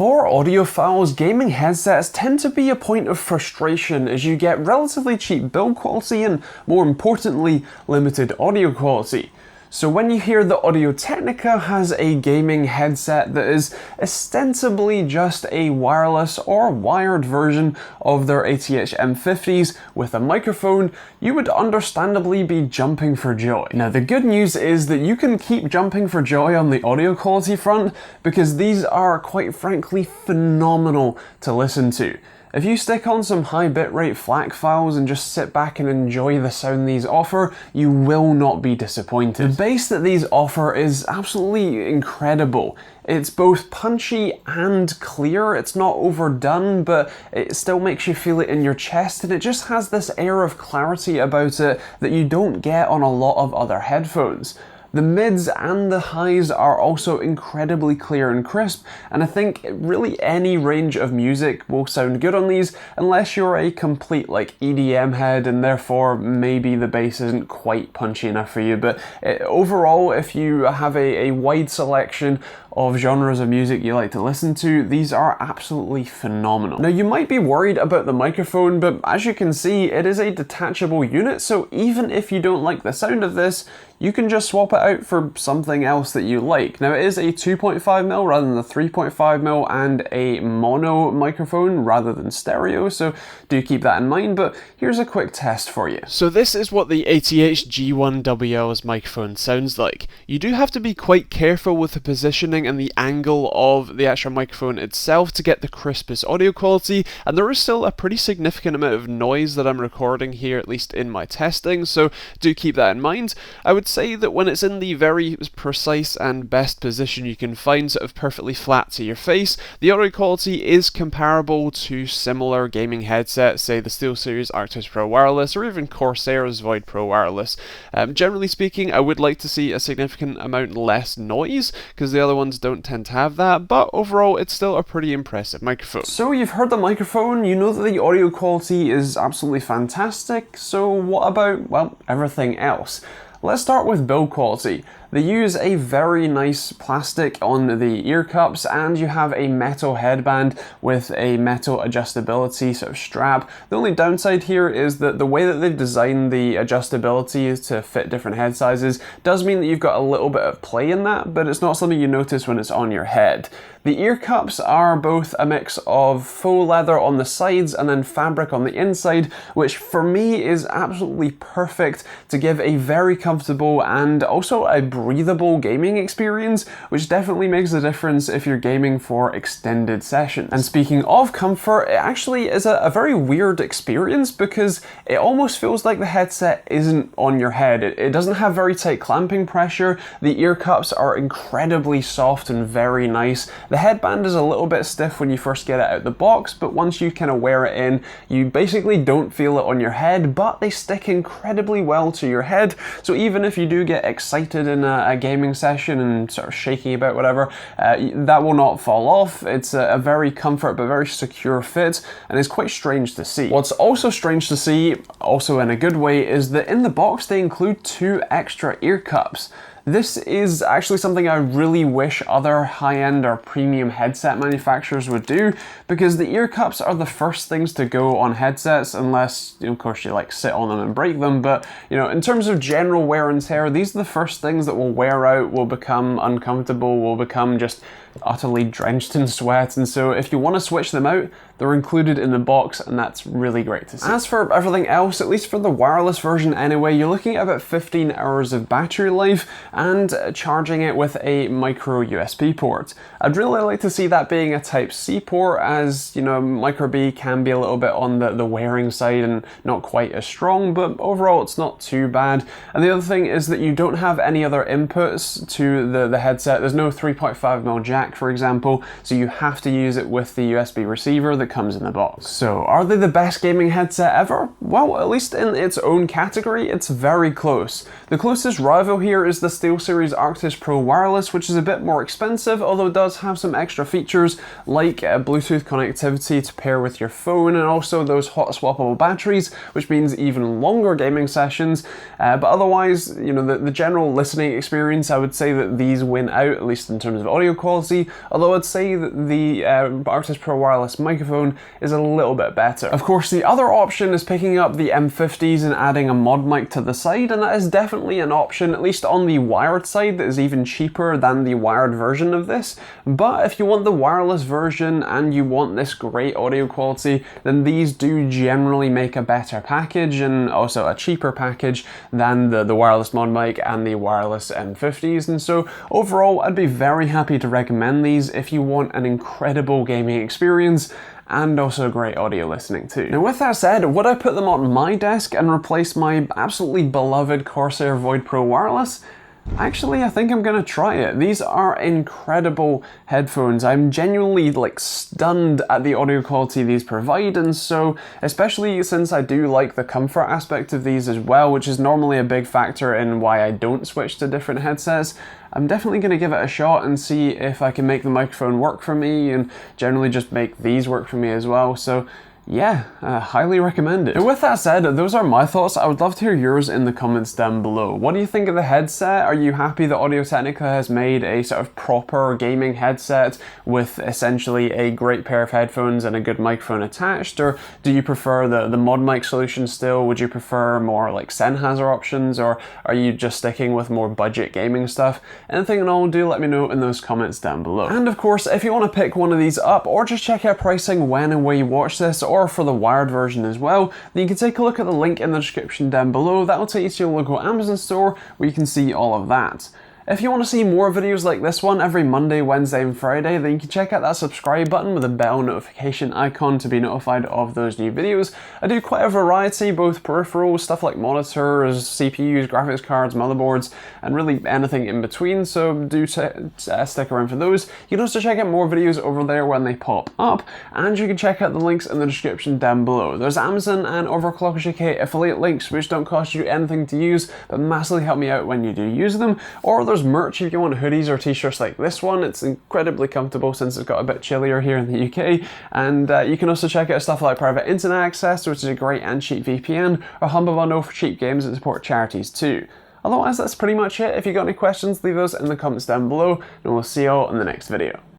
For audiophiles, gaming headsets tend to be a point of frustration as you get relatively cheap build quality and, more importantly, limited audio quality. So when you hear that Audio-Technica has a gaming headset that is ostensibly just a wireless or wired version of their ATH-M50s with a microphone, you would understandably be jumping for joy. Now the good news is that you can keep jumping for joy on the audio quality front because these are quite frankly phenomenal to listen to. If you stick on some high bitrate FLAC files and just sit back and enjoy the sound these offer, you will not be disappointed. The bass that these offer is absolutely incredible. It's both punchy and clear. It's not overdone, but it still makes you feel it in your chest, and it just has this air of clarity about it that you don't get on a lot of other headphones. The mids and the highs are also incredibly clear and crisp, and I think really any range of music will sound good on these unless you're a complete EDM head and therefore maybe the bass isn't quite punchy enough for you. But overall, if you have a wide selection of genres of music you like to listen to, these are absolutely phenomenal. Now you might be worried about the microphone, but as you can see, it is a detachable unit, so even if you don't like the sound of this, you can just swap it out for something else that you like. Now it is a 2.5mm rather than the 3.5mm and a mono microphone rather than stereo, so do keep that in mind, but here's a quick test for you. So this is what the ATH-G1WL's microphone sounds like. You do have to be quite careful with the positioning and the angle of the actual microphone itself to get the crispest audio quality, and there is still a pretty significant amount of noise that I'm recording here, at least in my testing, so do keep that in mind. I would say that when it's in the very precise and best position you can find, sort of perfectly flat to your face, the audio quality is comparable to similar gaming headsets, say the SteelSeries Arctis Pro Wireless or even Corsair's Void Pro Wireless. Generally speaking, I would like to see a significant amount less noise because the other ones don't tend to have that, but overall it's still a pretty impressive microphone. So you've heard the microphone, you know that the audio quality is absolutely fantastic, so what about, well, everything else? Let's start with build quality. They use a very nice plastic on the ear cups, and you have a metal headband with a metal adjustability sort of strap. The only downside here is that the way that they've designed the adjustability to fit different head sizes does mean that you've got a little bit of play in that, but it's not something you notice when it's on your head. The ear cups are both a mix of faux leather on the sides and then fabric on the inside, which for me is absolutely perfect to give a very comfortable and also a breathable gaming experience, which definitely makes a difference if you're gaming for extended sessions. And speaking of comfort, it actually is a very weird experience because it almost feels like the headset isn't on your head. It doesn't have very tight clamping pressure. The ear cups are incredibly soft and very nice. The headband is a little bit stiff when you first get it out the box, but once you kind of wear it in, you basically don't feel it on your head, but they stick incredibly well to your head. So even if you do get excited in a gaming session and sort of shaking about whatever, that will not fall off. It's a very comfort but very secure fit, and it's quite strange to see. What's also strange to see, also in a good way, is that in the box they include 2 extra ear cups. This is actually something I really wish other high-end or premium headset manufacturers would do, because the ear cups are the first things to go on headsets, unless, of course, you sit on them and break them. But, in terms of general wear and tear, these are the first things that will wear out, will become uncomfortable, will become just utterly drenched in sweat, and so if you want to switch them out, they're included in the box, and that's really great to see. As for everything else, at least for the wireless version anyway, you're looking at about 15 hours of battery life and charging it with a micro USB port. I'd really like to see that being a Type-C port, as micro B can be a little bit on the wearing side and not quite as strong, but overall it's not too bad. And the other thing is that you don't have any other inputs to the headset. There's no 3.5mm jack, for example, so you have to use it with the USB receiver that comes in the box. So are they the best gaming headset ever? Well, at least in its own category, it's very close. The closest rival here is the SteelSeries Arctis Pro Wireless, which is a bit more expensive, although it does have some extra features like Bluetooth connectivity to pair with your phone, and also those hot swappable batteries, which means even longer gaming sessions. But otherwise, the general listening experience, I would say that these win out, at least in terms of audio quality. quality, although I'd say that the Arctis Pro wireless microphone is a little bit better. Of course, the other option is picking up the M50s and adding a mod mic to the side, and that is definitely an option, at least on the wired side, that is even cheaper than the wired version of this. But if you want the wireless version and you want this great audio quality, then these do generally make a better package and also a cheaper package than the wireless mod mic and the wireless M50s. And so overall, I'd be very happy to recommend these if you want an incredible gaming experience and also great audio listening too. Now with that said, would I put them on my desk and replace my absolutely beloved Corsair Void Pro wireless? Actually, I think I'm gonna try it. These are incredible headphones. I'm genuinely stunned at the audio quality these provide, and so especially since I do like the comfort aspect of these as well, which is normally a big factor in why I don't switch to different headsets, I'm definitely going to give it a shot and see if I can make the microphone work for me and generally just make these work for me as well. So yeah, highly recommend it. And with that said, those are my thoughts. I would love to hear yours in the comments down below. What do you think of the headset? Are you happy that Audio-Technica has made a sort of proper gaming headset with essentially a great pair of headphones and a good microphone attached? Or do you prefer the mod mic solution still? Would you prefer more like Sennheiser options? Or are you just sticking with more budget gaming stuff? Anything and all, do let me know in those comments down below. And of course, if you want to pick one of these up or just check out pricing when and where you watch this, or for the wired version as well, then you can take a look at the link in the description down below. That'll take you to your local Amazon store where you can see all of that. If you want to see more videos like this one every Monday, Wednesday and Friday, then you can check out that subscribe button with a bell notification icon to be notified of those new videos. I do quite a variety, both peripherals, stuff like monitors, CPUs, graphics cards, motherboards, and really anything in between, so do stick around for those. You can also check out more videos over there when they pop up, and you can check out the links in the description down below. There's Amazon and Overclockers UK affiliate links, which don't cost you anything to use, but massively help me out when you do use them. Or there's merch if you want hoodies or t-shirts like this one. It's incredibly comfortable since it's got a bit chillier here in the UK, and you can also check out stuff like private internet access, which is a great and cheap VPN, or Humble Bundle for cheap games that support charities too. Otherwise, that's pretty much it. If you got any questions, leave those in the comments down below, and we'll see you all in the next video.